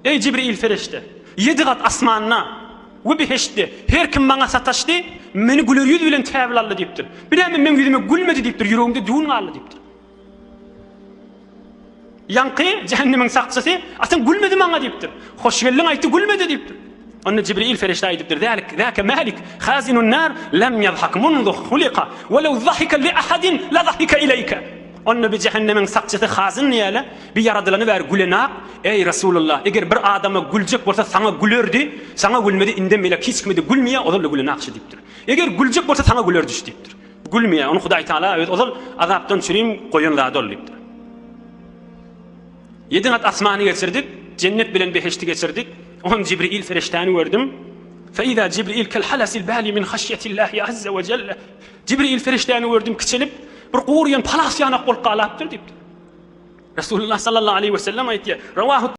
Ey Cibril ferişte, 7 kat asmanına ve beheşte her kim bana sataştı, meni güler yüz bilen təbil aldı deyiptir. Bir hemen men yüzüme gülmedi deyiptir, yüreğimde düğün aldı deyiptir. Yankı cehennemin sakçısı, asan gülmedi bana deyiptir. Hoş geldin aytı gülmedi deyiptir. Onun Cibril ferişte aytiptir. Zâke Malik, hazinun nar, lem yadhak mundu hulika, velev zahika li ahadin la zahika ileyke. Onun bir cehennemin sakçısı hazin niyale, bir yaradılanı ver gülenak. Ey Resulullah, eğer bir adama gülecek olsa sana gülerdi, sana gülmedi, indemeyle hiç kimde gülmeye, o da gülenakçı deyiptir. Eğer gülecek olsa sana gülerdi deyiptir. Gülmeye, onu Huday Teala, evet, o da azaptan çürüyüm, koyunlarda ol deyiptir. 7 kat asmanı geçirdik, cennet bilen beheşti geçirdik. On Cibril feriştani gördüm. فَاِذَا Cibril كَالْحَلَسِ الْبَالِ مِنْ خَشْيَةِ اللّٰهِ عَزَّ وَجَلَّ. Cibril feriştani gördüm, kıçılıp, bir kuğuriyen palas yana kol qalaptır deyiptir. Resulullah sallallahu aleyhi ve sellem ayet ya.